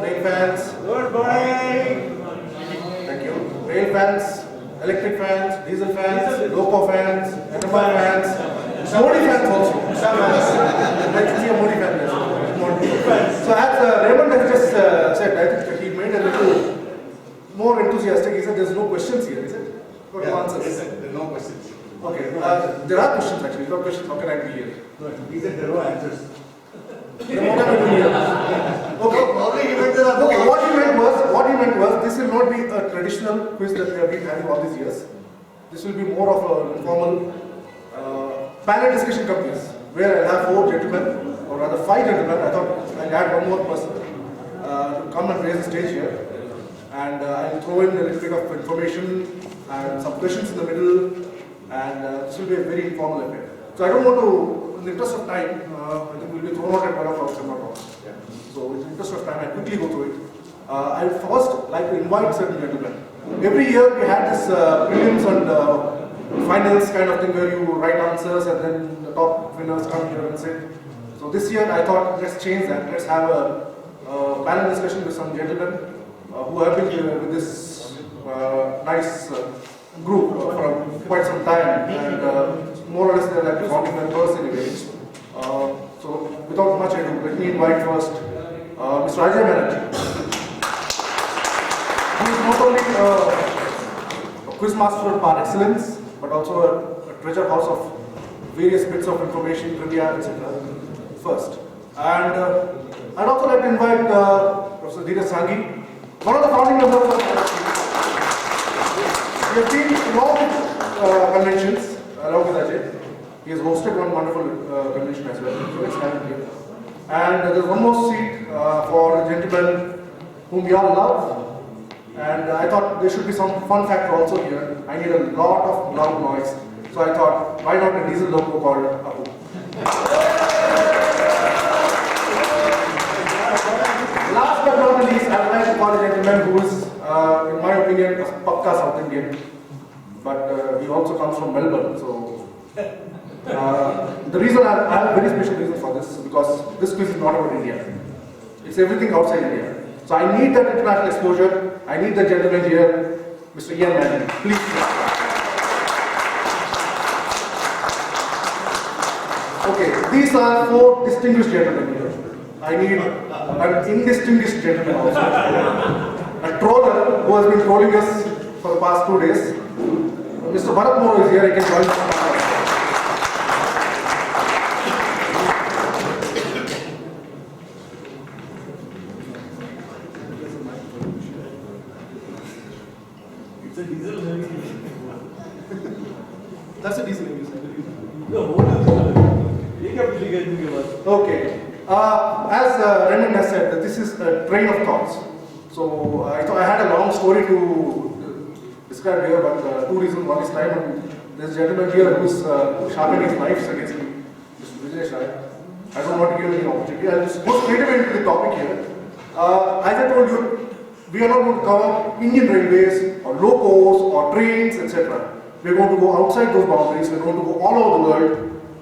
rain fans. Good morning. Thank you. Rain fans, electric fans, diesel fans, loco fans, NMR fans, Modi fans also. I can see a Modi fan there. So as Raymond has just said, I think he made a little more enthusiastic. He said there's no questions here, is it? Got no answers. Yes, sir. There are no questions. Okay, there are questions actually. No questions. How can I be here? No, he said there are no answers. Then what am I doing here? Okay. Okay. What he meant was this will not be a traditional quiz that we have been having all these years. This will be more of an informal panel discussion quiz where I have 4 gentlemen, or rather 5 gentlemen. I thought I'll add one more person to come and raise the stage here, and I'll throw in a little bit of information and some questions in the middle, and this will be a very informal affair. So I don't want to. In the interest of time, I think we'll be thrown out at 1 o'clock, if I'm not wrong. Yeah. So in the interest of time, I'll quickly go through it. I would first like to invite certain gentlemen. Every year we had this prelims and finals kind of thing where you write answers and then the top winners come here and sit. So this year I thought let's change that. Let's have a panel discussion with some gentlemen who have been here with this nice group for quite some time, and more or less they're like founding members anyway. So without much ado, let me invite first Mr. Ajay Banerjee, who is not only a quiz master par excellence, but also a treasure house of various bits of information, trivia, etc. First. And I'd also like to invite Professor Dheeraj Sanghi, one of the founding members of we have been to long conventions along with Ajay. He has hosted one wonderful convention as well. So let's have him here. And there's one more seat for a gentleman whom we all love. And I thought there should be some fun factor also here. I need a lot of loud noise. So I thought, why not a diesel loco called Apu? Last but not least, I would like to call a gentleman who is, in my opinion, a pakka South Indian. But he also comes from Melbourne. So the reason I have a very special reason for this is because this quiz is not about India. It's everything outside India. So I need that international exposure. I need the gentleman here, Mr. Ian Manning. Please. Okay, these are 4 distinguished gentlemen here. I need an indistinguished gentleman also. A troller who has been trolling us for the past 2 days. Mr. Bharat Moro is here, he can join us. It's a diesel. That's a diesel maybe. Okay. As Raymond has said, that this is a train of thoughts. So I thought I had a long story to describe here, but 2 reasons. One is time, and there's a gentleman here who's sharpening his knives against me, Mr. Vijay Shai. I don't want to give any opportunity. I'll just go straight away into the topic here. As I told you, we are not going to cover Indian railways or locos or trains, etc. We're going to go outside those boundaries. We're going to go all over the world,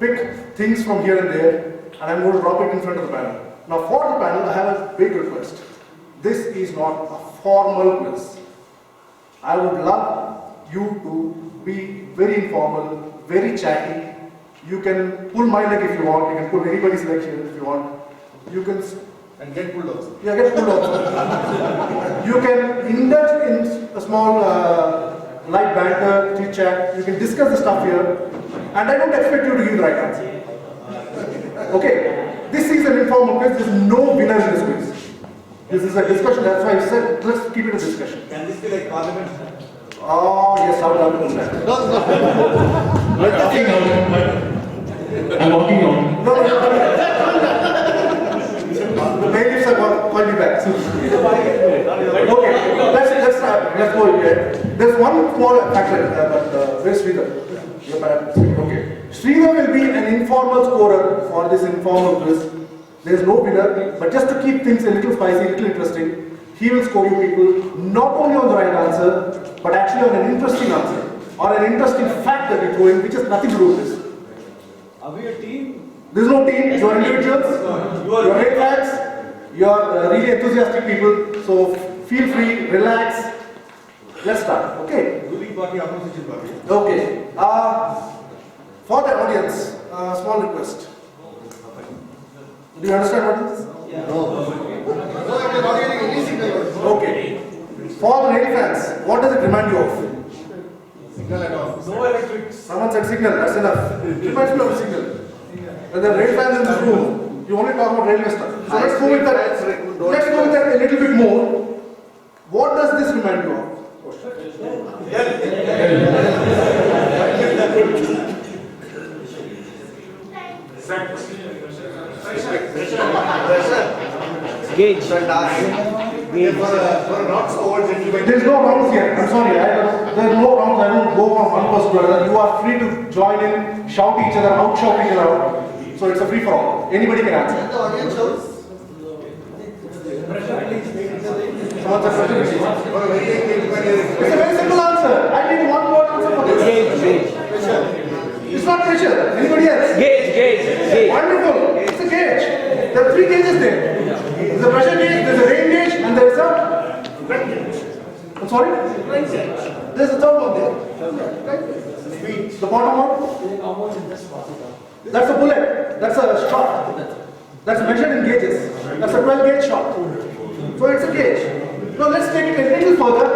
pick things from here and there, and I'm going to drop it in front of the panel. Now for the panel, I have a big request. This is not a formal quiz. I would love you to be very informal, very chatty. You can pull my leg if you want, you can pull anybody's leg here if you want. You can... And get pulled also. Yeah, get pulled also. You can indulge in a small light banter, chit chat. You can discuss the stuff here. And I don't expect you to give the right answer. Okay, this is an informal quiz. There is no winner in this quiz. This is a discussion. That's why I said let's keep it a discussion. Can this be like parliament? Oh yes, I would love to do that. I'm walking out. No. The bailiffs are going to call you back. Okay, let's go here. There's one small factor, but where's Sridhar? Okay. Sridhar will be an informal scorer for this informal quiz. There's no winner, but just to keep things a little spicy, a little interesting, he will score you people not only on the right answer, but actually on an interesting answer, or an interesting fact that we throw in, which has nothing to do with this. Are we a team? There's no team, you are individuals, you are red flags, You are really enthusiastic people, so feel free, relax. Let's start, okay? Ruling party, opposition party. Okay. For the audience, small request. Do you understand what it is? Okay. For the lady fans, what does it remind you of? Signal at all. No electrics. Someone said signal, that's enough. It reminds me of a signal. When there are rail fans in this room, you only talk about railway stuff. So let's go with that a little bit more. What does this remind you of? Gauge. For a not so old gentleman. There is no rounds here. I'm sorry. There are no rounds. I don't go from one person to another. You are free to join in, shout each other out, shout each other out. So it's a free for all. Anybody can answer. The audience shows. Someone said pressure. For a very young gentleman, It's a very simple answer. I need one word answer for this. Gauge. It's not pressure. Anybody else? Gauge. Wonderful. It's a gauge. There are three gauges there. There's a pressure gauge, there's a rain gauge, and there's a. I'm sorry? There's a third one there. The bottom one? That's a bullet. That's a shot. That's measured in gauges. That's a 12 gauge shot. So it's a gauge. Now let's take it a little further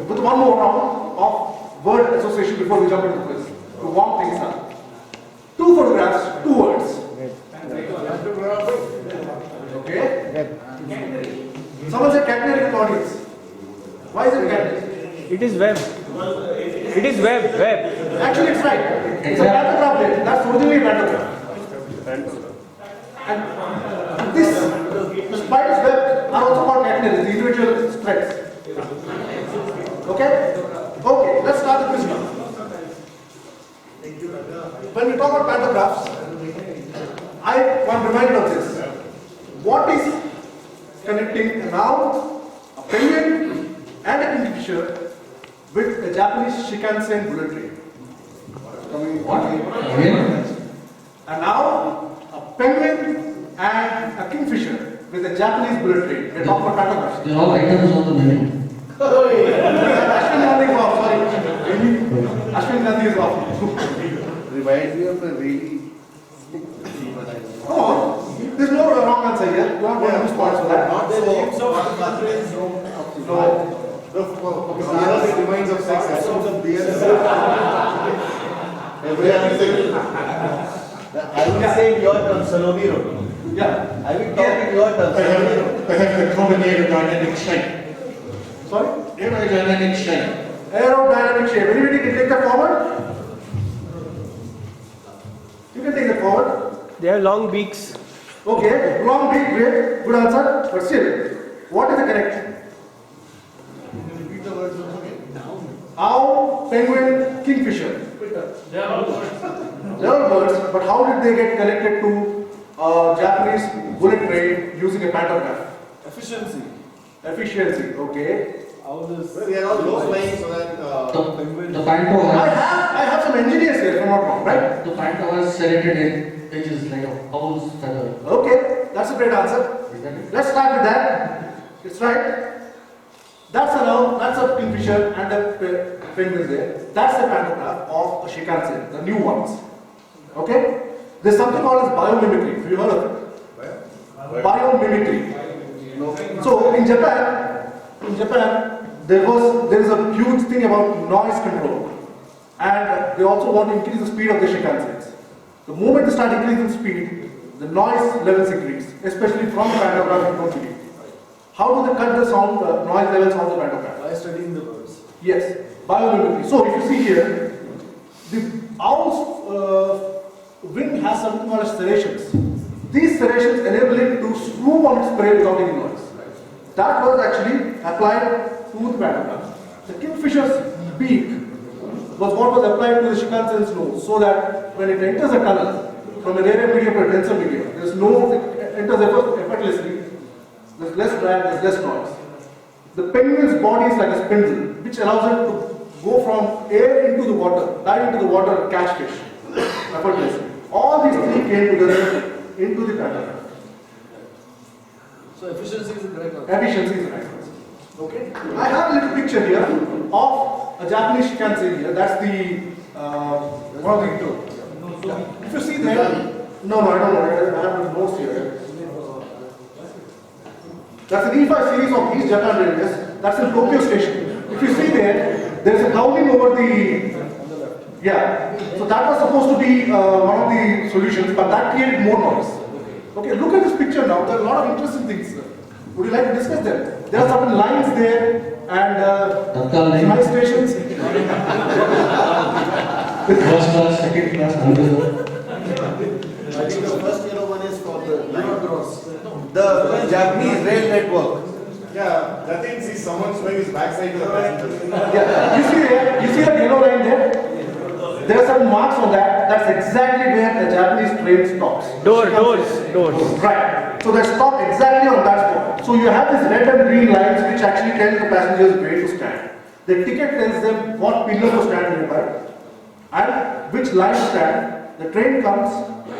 with one more round of word association before we jump into the quiz. To warm things up. 2 photographs, 2 words. Okay? Someone said catenary in the audience. Why is it catenary? It is web. It is web. Actually, it's right. It's a pantograph there. That's originally a pantograph. And this, the spider's web are also called catenaries, the individual threads. Okay? Okay, let's start the quiz now. When we talk about pantographs, I want reminded of this. What is connecting a noun, a penguin, and a kingfisher with a Japanese Shinkansen bullet train? A noun, a penguin, and a kingfisher with a Japanese bullet train. We're talking about pantographs. They're all items on the menu. Ashwin Gandhi is off, sorry. Ashwin Gandhi is off. Reminds me of a really. Come on. There's no wrong answer here. You don't want to lose points for that. Not so. No. It reminds of sex. Everything. I will say in your terms, Saloni Road. Yeah. I will talk in your terms. I have the common aerodynamic shape. Sorry? Aerodynamic shape. Aerodynamic shape. Anybody can take that forward? You can take that forward. They have long beaks. Okay. Long beak, great. Good answer. But still, what is the connection? Repeat the words once again. Owl, penguin, kingfisher. They are all birds, but how did they get connected to a Japanese bullet train using a pantograph? Efficiency. Efficiency, okay. Well, they are all low flying so that The panto I has have some engineers here, if I'm not wrong, right? the panto has serrated edges like a owl's feather. Okay, that's a great answer. Is that it? Let's start with that. It's right. That's a noun, that's a kingfisher and a penguin there. That's the pantograph of a Shinkansen, the new ones. Okay? There's something called as biomimicry. Have you heard of it? Biomimicry. So in Japan, there is a huge thing about noise control, and they also want to increase the speed of the Shinkansens. The moment they start increasing speed, the noise levels increase, especially from the pantograph. You don't believe. How do they cut the sound noise levels on the pantograph? by studying the birds. Yes, biomimicry. So if you see here, the owl's wing has something called as serrations. These serrations enable it to swoop on its prey without any noise. That was actually applied to the pantograph. The kingfisher's beak was what was applied to the Shinkansen's nose, so that when it enters a tunnel from a rarer medium to a denser medium, it enters effortlessly. There's less drag, there's less noise. The penguin's body is like a spindle, which allows it to go from air into the water, dive into the water and catch fish effortlessly. All these three came together into the pantograph. So efficiency is the correct answer. Efficiency is the right answer. Okay. I have a little picture here of a Japanese Shinkansen here. That's the one of the. Yeah. If you see there, no, I don't know. I have the notes here. That's an E5 series of East Japan Railways. That's in Tokyo Station. If you see there is a clouding over the. Yeah. So that was supposed to be one of the solutions, but that created more noise. Okay. Look at this picture now. There are a lot of interesting things. Would you like to discuss them? There are certain lines there and high stations. First class, second class, underground. I think the first yellow one is for the Japanese rail network. Yeah, that thing sees someone showing his backside to the passenger. Yeah. You see that yellow line there? There are some marks on that. That's exactly where the Japanese train stops. Doors. Right. So they stop exactly on that spot. So you have these red and green lines which actually tell the passengers where to stand. The ticket tells them what pillar to stand nearby and which line to stand. The train comes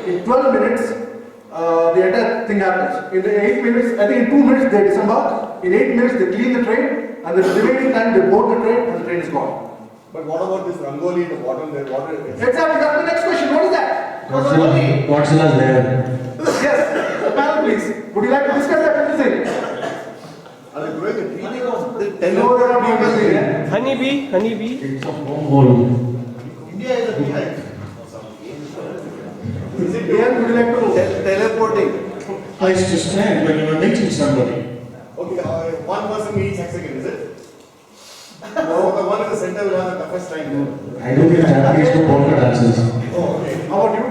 in 12 minutes. The entire thing happens. In the 8 minutes, I think in 2 minutes they disembark. In 8 minutes they clean the train, and the remaining time they board the train and the train is gone. But what about this Rangoli in the bottom there? What is it? Exactly, that's the next question. What is that? Godzilla's there. Yes, the panel please. Would you like to discuss that anything? Are they growing a tree? No, there are people here. Honeybee. It's a wormhole. India is a beehive. Is it here? Would you like to? Teleporting. Place to stand when you are meeting somebody. Okay, one person each hexagon, is it? No, the one in the center will have the toughest time there. I don't think Japanese do polka dances. Oh, okay. How about you?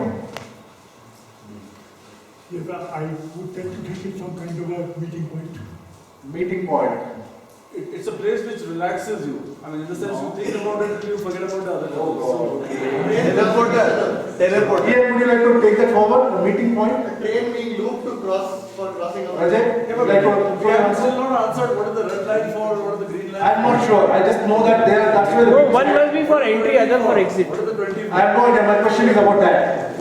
Yes, I would tend to take it some kind of a meeting point. Meeting point. It's a place which relaxes you. I mean, in the sense you think about it, you forget about the other jobs. Teleporter. Here, would you like to take that forward? A meeting point? Train being looped to cross for crossing of Rajay, would you like to We have still not answered what is the red line for, what is the green line. I'm not sure. I just know that there. That's where. No, one must be for entry, other for exit. What is the 20? I have no idea. My question is about that.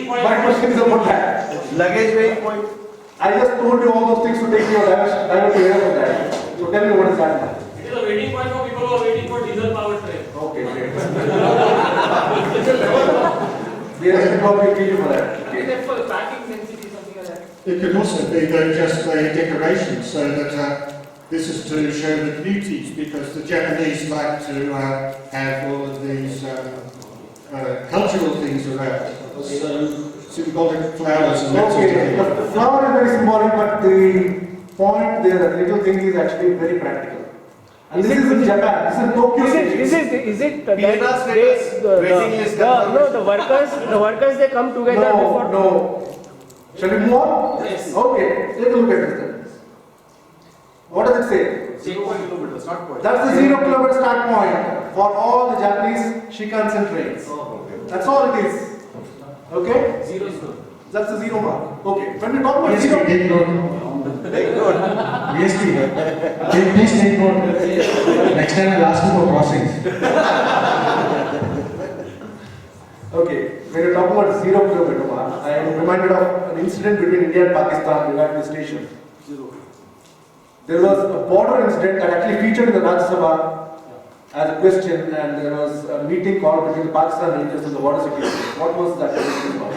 My question is about that. luggage weighing point. I just told you all those things to take your divert to hear for that. So tell me what is that now? It is a waiting point for people who are waiting for diesel powered train. Okay, great. Yes, we probably kill you for that. Is that for packing density, something like that? It could also be just a decoration so that this is to show the beauties because the Japanese like to have all of these cultural things around. So symbolic flowers and that sort of Okay, thing. the flower is very symbolic, but the point there, the little thing is actually very practical. And this is in Japan. This is in Tokyo. Is it that Pizza status, waiting list the workers they come together before? No. Shall we move on? Yes. Okay, take a look at this then. What does it say? 0 kilometers, start point. That's the 0 kilometer start point for all the Japanese Shinkansen trains. That's all it is. Okay? 0. That's the 0 mark. Okay. When we talk about Yes, 0, take note. Take note. Yes, please take note. Next time I'll ask you for crossings. okay, when you talk about 0 kilometer mark, I am reminded of an incident between India and Pakistan regarding the station. There was a border incident that actually featured in the Rajya Sabha as a question, and there was a meeting called between the Pakistan Rangers and the border security. What was that meeting about?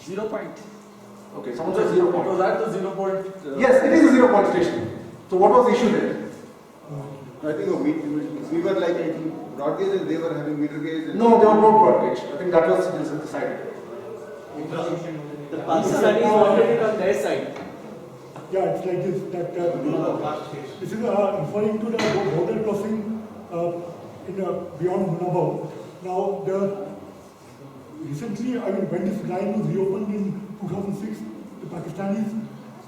0 point. Okay, someone said 0 It point. was at the 0 point. Yes, it is a 0 point station. So what was the issue there? I think we were like, I think, broad gauge and they were having meter gauge. And No, they were not broad gauge. I think that was decided. The Pakistanis wanted it on their side. Yeah, it's like this, that this is referring to the border crossing beyond Munabao. Now, recently, when this line was reopened in 2006, the Pakistanis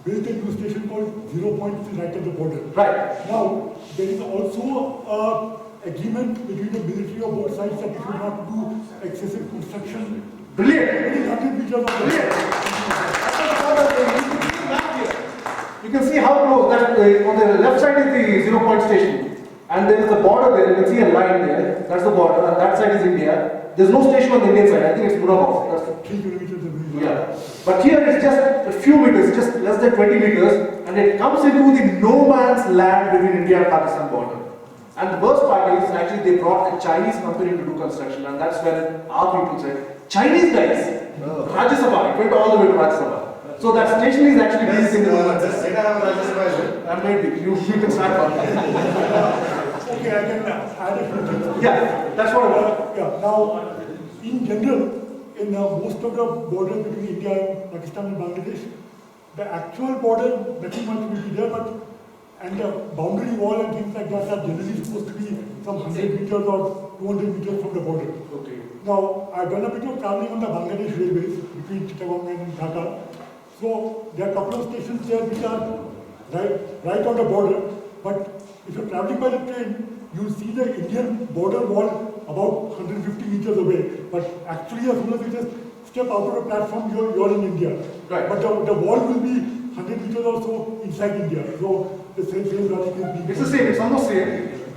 built a new station called 0 Point, which is right at the border. Right. Now, there is also agreement between the military of both sides that we should not do excessive construction. Brilliant. Very rapid features of Brilliant. You can see how close that on the left side is the 0 point station. And there is the border there, you can see a line there, that's the border, and that side is India. There's no station on the Indian side, I think it's Munafov. That's 3 kilometers away. yeah. But here it's just a few meters, just less than 20 meters, and it comes into the no man's land between India and Pakistan border. And the worst part is actually they brought a Chinese company to do construction, and that's when our people said, Chinese guys, Rajya Sabha, it went all the way to Rajya Sabha. So that station is actually based in the no man's Does land. China have a Rajya Sabha, is it? Maybe, you can start one. Okay, I can add a few things. Yeah, that's what I want. Yeah, now, in general, in most of the borders between India and Pakistan and Bangladesh, the actual border, nothing much will be there, but and the boundary wall and things like that are generally supposed to be some 100 meters or 200 meters from the border. Okay. Now, I've done a bit of traveling on the Bangladesh railways between Chittagong and Dhaka. So, there are a couple of stations there which are right on the border, but if you're traveling by the train, you'll see the Indian border wall about 150 meters away. But actually, as soon as you just step out of the platform, you're in India. Right. But the wall will be 100 meters or so inside India. So, the same logic is being. It's the same, it's almost same.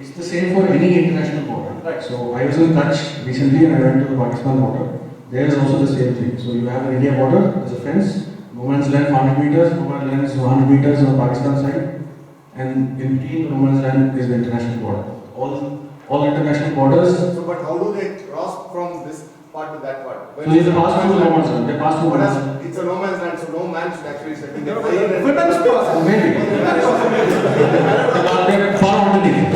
It's the same for any international border. Right. So I was in Kutch recently and I went to the Pakistan border. There is also the same thing. So you have an India border, there's a fence, no man's land 100 meters, no man's land is 100 meters on the Pakistan side, and in between no man's land is the international border. All international borders. So, but how do they cross from this part to that part? So they pass through no man's land. They pass through no man's land. It's a no man's land, so no man should actually step in there. Women's person. Maybe. They're far underneath.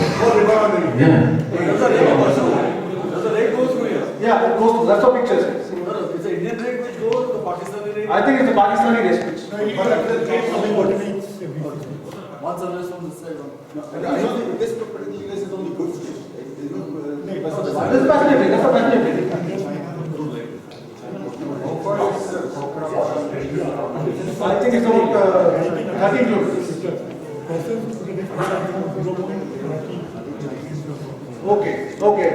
Yeah. Does the lake go through here? Yeah, it goes to, that's what picture says. No, it's the Indian lake which goes to the Pakistani lake. I think it's the Pakistani race pitch. One service from this side. This particular place is only good station. This is fascinating, that's fascinating. I think it's about 13 kilometers. Okay, okay.